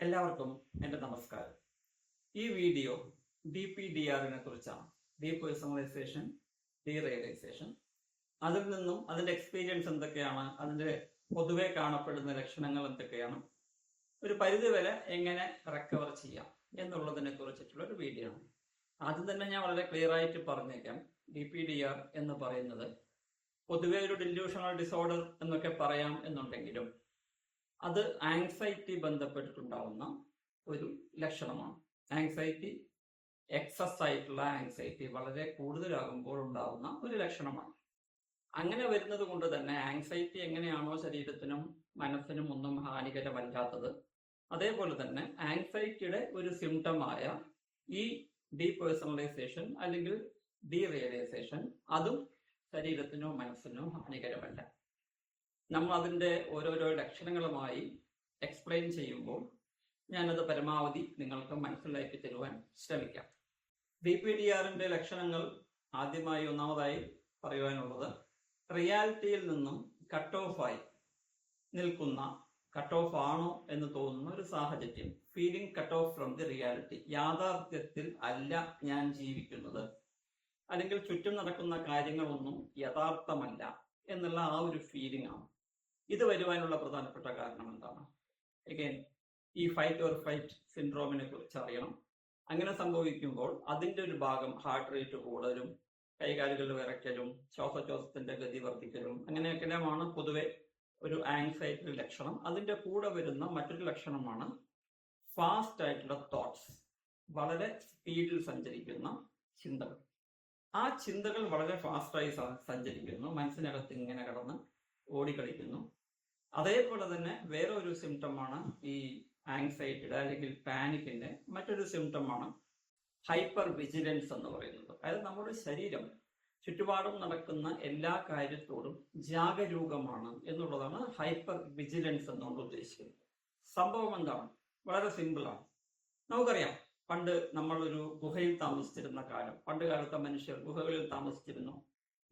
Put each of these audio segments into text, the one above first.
എല്ലാവർക്കും എൻ്റെ നമസ്കാരം. ഈ വീഡിയോ DPDRനെ കുറിച്ചാണ്. Depersonalisation, derealisation. അതിൽ നിന്നും അതിൻ്റെ എക്സ്പീരിയൻസ് എന്തൊക്കെയാണ്, അതിൻ്റെ പൊതുവെ കാണപ്പെടുന്ന ലക്ഷണങ്ങൾ എന്തൊക്കെയാണ്, ഒരു പരിധിവരെ എങ്ങനെ റിക്കവർ ചെയ്യാം എന്നുള്ളതിനെ കുറിച്ചിട്ടുള്ള ഒരു വീഡിയോ ആണ്. ആദ്യം തന്നെ ഞാൻ വളരെ ക്ലിയർ ആയിട്ട് പറഞ്ഞേക്കാം, DPDR എന്ന് പറയുന്നത് പൊതുവെ ഒരു ഡിലൂഷണൽ ഡിസോർഡർ എന്നൊക്കെ പറയാം എന്നുണ്ടെങ്കിലും അത് ആങ്സൈറ്റി ബന്ധപ്പെട്ടിട്ടുണ്ടാവുന്ന ഒരു ലക്ഷണമാണ്. ആങ്സൈറ്റി, എക്സസ് ആയിട്ടുള്ള ആങ്സൈറ്റി വളരെ കൂടുതലാകുമ്പോൾ ഉണ്ടാവുന്ന ഒരു ലക്ഷണമാണ്. അങ്ങനെ വരുന്നത് കൊണ്ട് തന്നെ ആങ്സൈറ്റി എങ്ങനെയാണോ ശരീരത്തിനും മനസ്സിനും ഒന്നും ഹാനികരമല്ലാത്തത്, അതേപോലെ തന്നെ ആങ്സൈറ്റിയുടെ ഒരു സിംറ്റമായ ഈ ഡീപേഴ്സണലൈസേഷൻ അല്ലെങ്കിൽ ഡീറിയലൈസേഷൻ അതും ശരീരത്തിനോ മനസ്സിനോ ഹാനികരമല്ല. നമ്മൾ അതിൻ്റെ ഓരോരോ ലക്ഷണങ്ങളുമായി എക്സ്പ്ലെയിൻ ചെയ്യുമ്പോൾ ഞാനത് പരമാവധി നിങ്ങൾക്ക് മനസ്സിലാക്കി തരുവാൻ ശ്രമിക്കാം. DPDRന്റെ ലക്ഷണങ്ങൾ ആദ്യമായി ഒന്നാമതായി പറയുവാനുള്ളത്, റിയാലിറ്റിയിൽ നിന്നും കട്ട് ഓഫായി നിൽക്കുന്ന, കട്ട് ഓഫ് ആണോ എന്ന് തോന്നുന്ന ഒരു സാഹചര്യം, feeling cut off from the reality, യാഥാർത്ഥ്യത്തിൽ അല്ല ഞാൻ ജീവിക്കുന്നത്, അല്ലെങ്കിൽ ചുറ്റും നടക്കുന്ന കാര്യങ്ങളൊന്നും യഥാർത്ഥമല്ല എന്നുള്ള ആ ഒരു ഫീലിംഗ് ആണ്. ഇത് വരുവാനുള്ള പ്രധാനപ്പെട്ട കാരണം എന്താണ്? അഗൈൻ ഈ ഫൈറ്റ് ഓർ ഫൈറ്റ് സിൻഡ്രോമിനെ കുറിച്ച് അറിയണം. അങ്ങനെ സംഭവിക്കുമ്പോൾ അതിൻ്റെ ഒരു ഭാഗം ഹാർട്ട് റേറ്റ് കൂടുതലും, കൈകാലുകൾ വിറയ്ക്കലും, ശ്വാസോച്ഛ്വാസത്തിന്റെ ഗതി വർദ്ധിക്കലും, അങ്ങനെയൊക്കെല്ലാമാണ് പൊതുവെ ഒരു ആങ്സൈറ്റി ലക്ഷണം. അതിൻ്റെ കൂടെ വരുന്ന മറ്റൊരു ലക്ഷണമാണ് ഫാസ്റ്റ് ആയിട്ടുള്ള തോട്ട്സ്, വളരെ സ്പീഡിൽ സഞ്ചരിക്കുന്ന ചിന്തകൾ. ആ ചിന്തകൾ വളരെ ഫാസ്റ്റായി സഞ്ചരിക്കുന്നു, മനസ്സിനകത്ത് ഇങ്ങനെ കടന്ന് ഓടിക്കളിക്കുന്നു. അതേപോലെ തന്നെ വേറെ ഒരു സിംറ്റമാണ് ഈ ആങ്സൈറ്റിയുടെ അല്ലെങ്കിൽ പാനിക്കിന്റെ മറ്റൊരു സിംറ്റമാണ് ഹൈപ്പർ വിജിലൻസ് എന്ന് പറയുന്നത്. അതായത് നമ്മുടെ ശരീരം ചുറ്റുപാടും നടക്കുന്ന എല്ലാ കാര്യത്തോടും ജാഗരൂകമാണ് എന്നുള്ളതാണ് ഹൈപ്പർ വിജിലൻസ് എന്നുകൊണ്ട് ഉദ്ദേശിക്കുന്നത്. സംഭവം എന്താണ്? വളരെ സിമ്പിളാണ്. നമുക്കറിയാം, പണ്ട് നമ്മളൊരു ഗുഹയിൽ താമസിച്ചിരുന്ന കാലം, പണ്ട് കാലത്തെ മനുഷ്യർ ഗുഹകളിൽ താമസിച്ചിരുന്നു.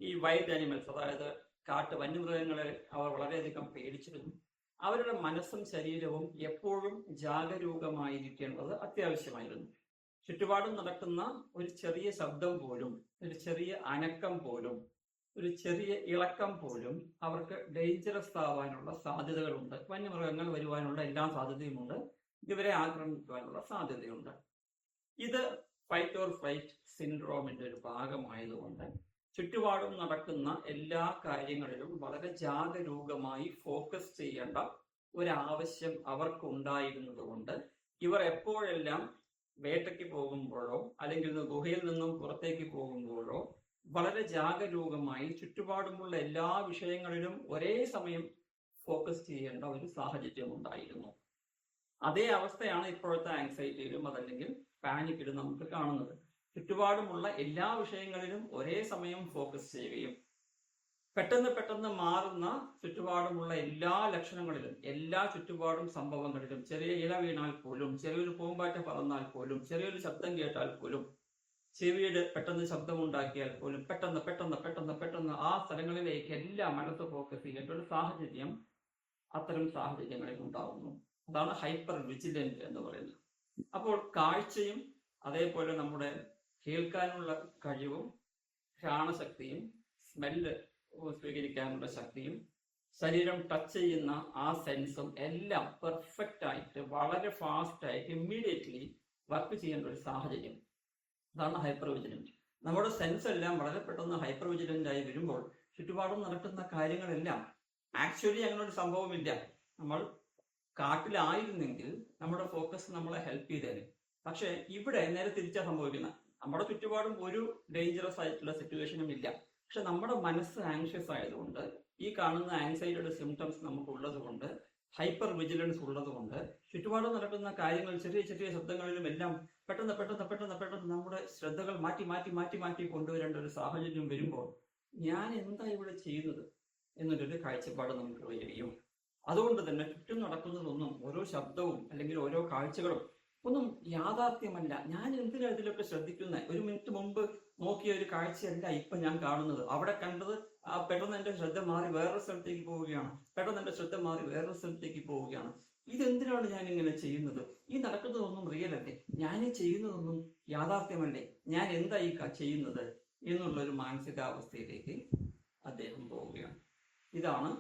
ഈ വൈൽഡ് ആനിമൽസ്, അതായത് കാട്ട് വന്യമൃഗങ്ങളെ അവർ വളരെയധികം പേടിച്ചിരുന്നു. അവരുടെ മനസ്സും ശരീരവും എപ്പോഴും ജാഗരൂകമായിരിക്കേണ്ടത് അത്യാവശ്യമായിരുന്നു. ചുറ്റുപാടും നടക്കുന്ന ഒരു ചെറിയ ശബ്ദം പോലും, ഒരു ചെറിയ അനക്കം പോലും, ഒരു ചെറിയ ഇളക്കം പോലും അവർക്ക് ഡേഞ്ചറസ് ആവാനുള്ള സാധ്യതകളുണ്ട്. വന്യമൃഗങ്ങൾ വരുവാനുള്ള എല്ലാ സാധ്യതയുമുണ്ട്, ഇവരെ ആക്രമിക്കുവാനുള്ള സാധ്യതയുണ്ട്. ഇത് ഫൈറ്റ് ഓർ ഫ്ലൈറ്റ് സിൻഡ്രോമിന്റെ ഒരു ഭാഗമായതുകൊണ്ട് ചുറ്റുപാടും നടക്കുന്ന എല്ലാ കാര്യങ്ങളിലും വളരെ ജാഗരൂകമായി ഫോക്കസ് ചെയ്യേണ്ട ഒരാവശ്യം അവർക്കുണ്ടായിരുന്നത് കൊണ്ട് ഇവർ എപ്പോഴെല്ലാം വേട്ടയ്ക്ക് പോകുമ്പോഴോ അല്ലെങ്കിൽ ഗുഹയിൽ നിന്നും പുറത്തേക്ക് പോകുമ്പോഴോ വളരെ ജാഗരൂകമായി ചുറ്റുപാടുമുള്ള എല്ലാ വിഷയങ്ങളിലും ഒരേ സമയം ഫോക്കസ് ചെയ്യേണ്ട ഒരു സാഹചര്യം ഉണ്ടായിരുന്നു. അതേ അവസ്ഥയാണ് ഇപ്പോഴത്തെ ആങ്സൈറ്റിയിലും അതല്ലെങ്കിൽ പാനിക്കിലും നമുക്ക് കാണുന്നത്. ചുറ്റുപാടുമുള്ള എല്ലാ വിഷയങ്ങളിലും ഒരേ സമയം ഫോക്കസ് ചെയ്യുകയും പെട്ടെന്ന് മാറുന്ന ചുറ്റുപാടുമുള്ള എല്ലാ ലക്ഷണങ്ങളിലും, എല്ലാ ചുറ്റുപാടും സംഭവങ്ങളിലും, ചെറിയ ഇല വീണാൽ പോലും, ചെറിയൊരു പൂമ്പാറ്റ പറന്നാൽ പോലും, ചെറിയൊരു ശബ്ദം കേട്ടാൽ പോലും, ചെവിയുടെ പെട്ടെന്ന് ശബ്ദമുണ്ടാക്കിയാൽ പോലും പെട്ടെന്ന് ആ സ്ഥലങ്ങളിലേക്ക് എല്ലാം മനസ്സ് ഫോക്കസ് ചെയ്യേണ്ട ഒരു സാഹചര്യം അത്തരം സാഹചര്യങ്ങളിൽ ഉണ്ടാവുന്നു. അതാണ് ഹൈപ്പർ വിജിലൻറ്റ് എന്ന് പറയുന്നത്. അപ്പോൾ കാഴ്ചയും അതേപോലെ നമ്മുടെ കേൾക്കാനുള്ള കഴിവും, ഘ്രാണശക്തിയും, സ്മെല്ല് സ്വീകരിക്കാനുള്ള ശക്തിയും, ശരീരം ടച്ച് ചെയ്യുന്ന ആ സെൻസും എല്ലാം പെർഫെക്റ്റ് ആയിട്ട് വളരെ ഫാസ്റ്റ് ആയിട്ട് ഇമ്മീഡിയറ്റ്ലി വർക്ക് ചെയ്യേണ്ട ഒരു സാഹചര്യം. അതാണ് ഹൈപ്പർ വിജിലൻറ്റ്. നമ്മുടെ സെൻസ് എല്ലാം വളരെ പെട്ടെന്ന് ഹൈപ്പർ വിജിലൻ്റ് ആയി വരുമ്പോൾ ചുറ്റുപാടും നടക്കുന്ന കാര്യങ്ങളെല്ലാം, ആക്ച്വലി അങ്ങനെ ഒരു സംഭവമില്ല. നമ്മൾ കാട്ടിലായിരുന്നെങ്കിൽ നമ്മുടെ ഫോക്കസ് നമ്മളെ ഹെൽപ്പ് ചെയ്തേനെ. പക്ഷെ ഇവിടെ നേരെ തിരിച്ചാ സംഭവിക്കുന്നത്. നമ്മുടെ ചുറ്റുപാടും ഒരു ഡേഞ്ചറസ് ആയിട്ടുള്ള സിറ്റുവേഷനും ഇല്ല. പക്ഷെ നമ്മുടെ മനസ്സ് ആങ്ഷ്യസ് ആയതുകൊണ്ട്, ഈ കാണുന്ന ആങ്സൈറ്റിയുടെ സിംറ്റംസ് നമുക്ക് ഉള്ളത് കൊണ്ട്, ഹൈപ്പർ വിജിലൻസ് ഉള്ളത് കൊണ്ട്, ചുറ്റുപാടും നടക്കുന്ന കാര്യങ്ങൾ ചെറിയ ശബ്ദങ്ങളിലും എല്ലാം പെട്ടെന്ന് നമ്മുടെ ശ്രദ്ധകൾ മാറ്റി കൊണ്ടുവരേണ്ട ഒരു സാഹചര്യം വരുമ്പോൾ ഞാൻ എന്താ ഇവിടെ ചെയ്യുന്നത് എന്നൊരു കാഴ്ചപ്പാട് നമുക്ക് വരികയും, അതുകൊണ്ട് തന്നെ ചുറ്റും നടക്കുന്നതൊന്നും, ഓരോ ശബ്ദവും അല്ലെങ്കിൽ ഓരോ കാഴ്ചകളും ഒന്നും യാഥാർത്ഥ്യമല്ല. ഞാൻ എന്തിനാണ് ഇതിലൊക്കെ ശ്രദ്ധിക്കുന്നത്? ഒരു മിനിറ്റ് മുമ്പ് നോക്കിയ ഒരു കാഴ്ചയല്ല ഇപ്പൊ ഞാൻ കാണുന്നത്. അവിടെ കണ്ടത് പെട്ടെന്ന് എൻ്റെ ശ്രദ്ധ മാറി വേറൊരു സ്ഥലത്തേക്ക് പോവുകയാണ്, പെട്ടെന്ന് എൻ്റെ ശ്രദ്ധ മാറി വേറൊരു സ്ഥലത്തേക്ക് പോവുകയാണ്. ഇതെന്തിനാണ് ഞാൻ ഇങ്ങനെ ചെയ്യുന്നത്? ഈ നടക്കുന്നതൊന്നും റിയൽ അല്ലേ? ഞാൻ ഈ ചെയ്യുന്നതൊന്നും യാഥാർത്ഥ്യമല്ലേ? ഞാൻ എന്തായി ചെയ്യുന്നത് എന്നുള്ളൊരു മാനസികാവസ്ഥയിലേക്ക് അദ്ദേഹം പോവുകയാണ്. ഇതാണ്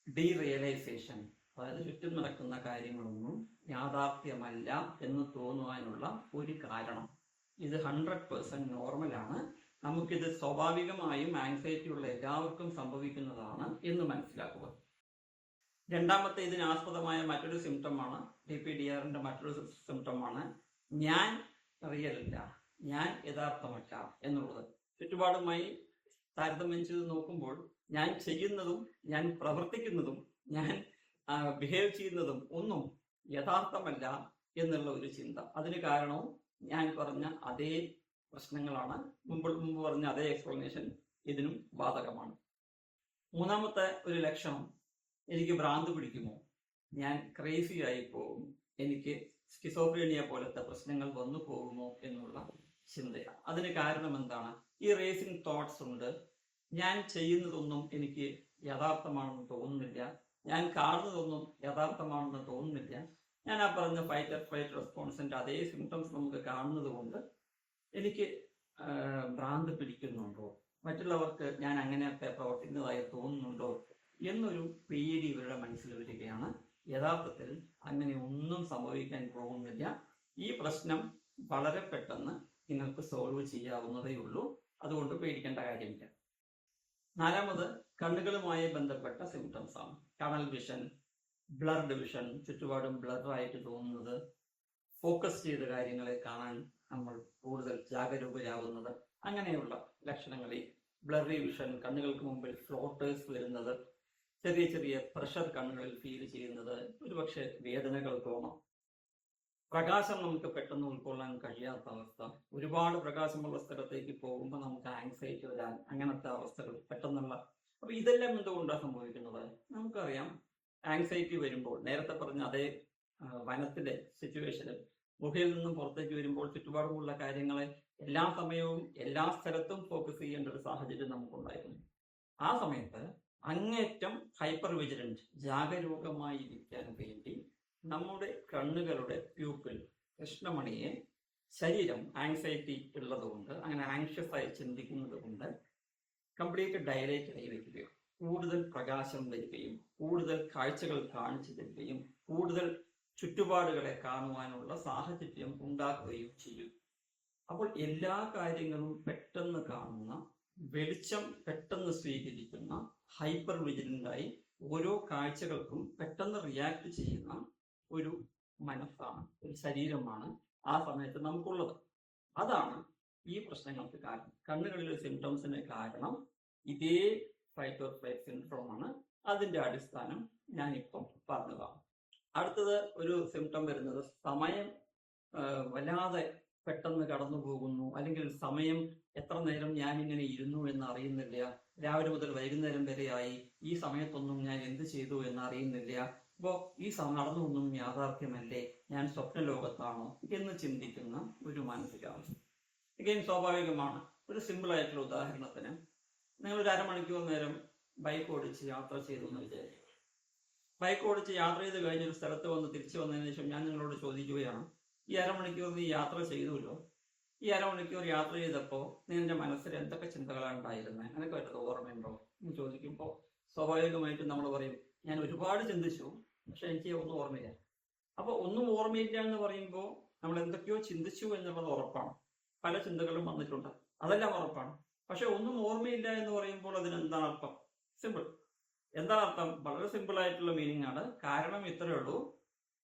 ഡീറിയലൈസേഷൻ. അതായത് ചുറ്റും നടക്കുന്ന കാര്യങ്ങളൊന്നും യാഥാർത്ഥ്യമല്ല എന്ന് തോന്നുവാനുള്ള ഒരു കാരണം. ഇത് 100% നോർമലാണ്. നമുക്കിത് സ്വാഭാവികമായും ആങ്സൈറ്റി ഉള്ള എല്ലാവർക്കും സംഭവിക്കുന്നതാണ് എന്ന് മനസ്സിലാക്കുക. രണ്ടാമത്തെ ഇതിനാസ്പദമായ മറ്റൊരു സിംറ്റമാണ്, DPDRന്റെ മറ്റൊരു സിംറ്റമാണ് ഞാൻ റിയൽ അല്ല, ഞാൻ യഥാർത്ഥമല്ല എന്നുള്ളത്. ചുറ്റുപാടുമായി താരതമ്യം ചെയ്ത് നോക്കുമ്പോൾ ഞാൻ ചെയ്യുന്നതും ഞാൻ പ്രവർത്തിക്കുന്നതും ഞാൻ ബിഹേവ് ചെയ്യുന്നതും ഒന്നും യഥാർത്ഥമല്ല എന്നുള്ള ഒരു ചിന്ത. അതിന് കാരണവും ഞാൻ പറഞ്ഞ അതേ പ്രശ്നങ്ങളാണ്, മുമ്പ് പറഞ്ഞ അതേ എക്സ്പ്ലനേഷൻ ഇതിനും ബാധകമാണ്. മൂന്നാമത്തെ ഒരു ലക്ഷണം, എനിക്ക് ഭ്രാന്ത് പിടിക്കുമോ, ഞാൻ ക്രേസി ആയി പോകും, എനിക്ക് സ്കിസോഫ്രീനിയ പോലത്തെ പ്രശ്നങ്ങൾ വന്നു പോകുമോ എന്നുള്ള ചിന്തയാണ്. അതിന് കാരണം എന്താണ്? ഈ റേസിംഗ് തോട്ട്സ് ഉണ്ട്. ഞാൻ ചെയ്യുന്നതൊന്നും എനിക്ക് യഥാർത്ഥമാണെന്ന് തോന്നുന്നില്ല, ഞാൻ കാണുന്നതൊന്നും യഥാർത്ഥമാണെന്ന് തോന്നുന്നില്ല. ഞാൻ ആ പറഞ്ഞ ഫൈറ്റ് ഓർ ഫ്ലൈറ്റ് റെസ്പോൺസിന്റെ അതേ സിംറ്റംസ് നമുക്ക് കാണുന്നത് കൊണ്ട് എനിക്ക് ഭ്രാന്ത് പിടിക്കുന്നുണ്ടോ, മറ്റുള്ളവർക്ക് ഞാൻ അങ്ങനെയൊക്കെ പ്രവർത്തിക്കുന്നതായി തോന്നുന്നുണ്ടോ എന്നൊരു പേടി ഇവരുടെ മനസ്സിൽ വരികയാണ്. യഥാർത്ഥത്തിൽ അങ്ങനെ ഒന്നും സംഭവിക്കാൻ പോകുന്നില്ല. ഈ പ്രശ്നം വളരെ പെട്ടെന്ന് നിങ്ങൾക്ക് സോൾവ് ചെയ്യാവുന്നതേ ഉള്ളൂ. അതുകൊണ്ട് പേടിക്കേണ്ട കാര്യമില്ല. നാലാമത് കണ്ണുകളുമായി ബന്ധപ്പെട്ട സിംറ്റംസ് ആണ്. ടണൽ വിഷൻ, ബ്ലർഡ് വിഷൻ, ചുറ്റുപാടും ബ്ലറായിട്ട് തോന്നുന്നത്, ഫോക്കസ് ചെയ്ത കാര്യങ്ങളെ കാണാൻ നമ്മൾ കൂടുതൽ ജാഗരൂകരാകുന്നത്, അങ്ങനെയുള്ള ലക്ഷണങ്ങളിൽ ബ്ലറി വിഷൻ, കണ്ണുകൾക്ക് മുമ്പിൽ ഫ്ലോട്ടേഴ്സ് വരുന്നത്, ചെറിയ ചെറിയ പ്രഷർ കണ്ണുകളിൽ ഫീൽ ചെയ്യുന്നത്, ഒരുപക്ഷെ വേദനകൾ തോന്നാം. പ്രകാശം നമുക്ക് പെട്ടെന്ന് ഉൾക്കൊള്ളാൻ കഴിയാത്ത അവസ്ഥ, ഒരുപാട് പ്രകാശമുള്ള സ്ഥലത്തേക്ക് പോകുമ്പോൾ നമുക്ക് ആങ്സൈറ്റി വരാൻ, അങ്ങനത്തെ അവസ്ഥകൾ പെട്ടെന്നുള്ള. അപ്പൊ ഇതെല്ലാം എന്തുകൊണ്ടാണ് സംഭവിക്കുന്നത്? നമുക്കറിയാം, ആങ്സൈറ്റി വരുമ്പോൾ നേരത്തെ പറഞ്ഞ അതേ വനത്തിലെ സിറ്റുവേഷനിൽ ഗുഹയിൽ നിന്നും പുറത്തേക്ക് വരുമ്പോൾ ചുറ്റുപാടുമുള്ള കാര്യങ്ങളെ എല്ലാ സമയവും എല്ലാ സ്ഥലത്തും ഫോക്കസ് ചെയ്യേണ്ട ഒരു സാഹചര്യം നമുക്കുണ്ടായിരുന്നു. ആ സമയത്ത് അങ്ങേറ്റം ഹൈപ്പർ വിജിലന്റ്, ജാഗരൂകമായിരിക്കാൻ വേണ്ടി നമ്മുടെ കണ്ണുകളുടെ പ്യൂപ്പിൾ, കൃഷ്ണമണിയെ, ശരീരം ആങ്സൈറ്റി ഉള്ളതുകൊണ്ട്, അങ്ങനെ ആങ്ഷ്യസ് ആയി ചിന്തിക്കുന്നത് കൊണ്ട് കംപ്ലീറ്റ് ഡയലേറ്റ് ആയി വരികയും കൂടുതൽ പ്രകാശം വരികയും കൂടുതൽ കാഴ്ചകൾ കാണിച്ചു തരികയും കൂടുതൽ ചുറ്റുപാടുകളെ കാണുവാനുള്ള സാഹചര്യം ഉണ്ടാക്കുകയും ചെയ്യും. അപ്പോൾ എല്ലാ കാര്യങ്ങളും പെട്ടെന്ന് കാണുന്ന, വെളിച്ചം പെട്ടെന്ന് സ്വീകരിക്കുന്ന, ഹൈപ്പർ വിജിലന്റായി ഓരോ കാഴ്ചകൾക്കും പെട്ടെന്ന് റിയാക്ട് ചെയ്യുന്ന ഒരു മനസ്സാണ്, ഒരു ശരീരമാണ് ആ സമയത്ത് നമുക്കുള്ളത്. അതാണ് ഈ പ്രശ്നങ്ങൾക്ക് കാരണം. കണ്ണുകളിലെ സിംറ്റംസിന് കാരണം ഇതേ ഫൈറ്റ് ഓർ ഫ്ലൈറ്റ് സിൻഡ്രോം ആണ്. അതിന്റെ അടിസ്ഥാനം ഞാനിപ്പം പറഞ്ഞതാണ്. അടുത്തത് ഒരു സിംറ്റം വരുന്നത്, സമയം വല്ലാതെ പെട്ടെന്ന് കടന്നു പോകുന്നു, അല്ലെങ്കിൽ സമയം എത്ര നേരം ഞാൻ ഇങ്ങനെ ഇരുന്നു എന്ന് അറിയുന്നില്ല, രാവിലെ മുതൽ വൈകുന്നേരം വരെയായി, ഈ സമയത്തൊന്നും ഞാൻ എന്ത് ചെയ്തു എന്ന് അറിയുന്നില്ല. അപ്പോൾ ഈ നടന്നൊന്നും യാഥാർത്ഥ്യമല്ലേ, ഞാൻ സ്വപ്ന ലോകത്താണോ എന്ന് ചിന്തിക്കുന്ന ഒരു മാനസികാവസ്ഥ. അഗൈൻ സ്വാഭാവികമാണ്. ഒരു സിമ്പിൾ ആയിട്ടുള്ള ഉദാഹരണത്തിന്, നിങ്ങൾ ഒരു അരമണിക്കൂർ നേരം ബൈക്ക് ഓടിച്ച് യാത്ര ചെയ്തു എന്ന് വിചാരിക്കും. ബൈക്ക് ഓടിച്ച് യാത്ര ചെയ്ത് കഴിഞ്ഞൊരു സ്ഥലത്ത് വന്ന് തിരിച്ചു വന്നതിന് ശേഷം ഞാൻ നിങ്ങളോട് ചോദിക്കുകയാണ്, ഈ അരമണിക്കൂർ നീ യാത്ര ചെയ്തുല്ലോ, ഈ അരമണിക്കൂർ യാത്ര ചെയ്തപ്പോൾ നിന്റെ മനസ്സിൽ എന്തൊക്കെ ചിന്തകളാണ് ഉണ്ടായിരുന്നത്, എനിക്ക് വല്ലത് ഓർമ്മയുണ്ടോ എന്ന് ചോദിക്കുമ്പോൾ സ്വാഭാവികമായിട്ടും നമ്മൾ പറയും, ഞാൻ ഒരുപാട് ചിന്തിച്ചു, പക്ഷെ എനിക്ക് ഒന്നും ഓർമ്മയില്ല. അപ്പോൾ ഒന്നും ഓർമ്മയില്ല എന്ന് പറയുമ്പോൾ നമ്മൾ എന്തൊക്കെയോ ചിന്തിച്ചു എന്നുള്ളത് ഉറപ്പാണ്. പല ചിന്തകളും വന്നിട്ടുണ്ട്, അതെല്ലാം ഉറപ്പാണ്. പക്ഷെ ഒന്നും ഓർമ്മയില്ല എന്ന് പറയുമ്പോൾ അതിനെന്താണ് അർത്ഥം? സിമ്പിൾ. എന്താണ് അർത്ഥം? വളരെ സിമ്പിൾ ആയിട്ടുള്ള മീനിങ് ആണ്. കാരണം ഇത്രയേ ഉള്ളൂ,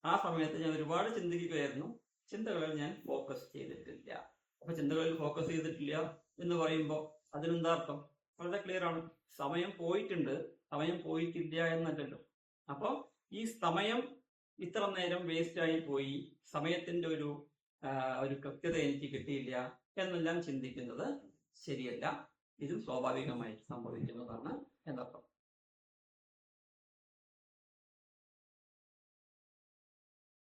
ആ സമയത്ത് ഞാൻ ഒരുപാട് ചിന്തിക്കുകയായിരുന്നു, ചിന്തകളിൽ ഞാൻ ഫോക്കസ് ചെയ്തിട്ടില്ല. അപ്പൊ ചിന്തകളിൽ ഫോക്കസ് ചെയ്തിട്ടില്ല എന്ന് പറയുമ്പോൾ അതിനെന്താ അർത്ഥം? വളരെ ക്ലിയർ ആണ്. സമയം പോയിട്ടുണ്ട്, സമയം പോയിട്ടില്ല എന്നല്ലല്ലോ. അപ്പൊ ഈ സമയം ഇത്ര നേരം വേസ്റ്റ് ആയി പോയി, സമയത്തിന്റെ ഒരു കൃത്യത എനിക്ക് കിട്ടിയില്ല എന്നെല്ലാം ചിന്തിക്കുന്നത് ശരിയല്ല. ഇത് സ്വാഭാവികമായി സംഭവിക്കുന്നതാണ് എന്നർത്ഥം.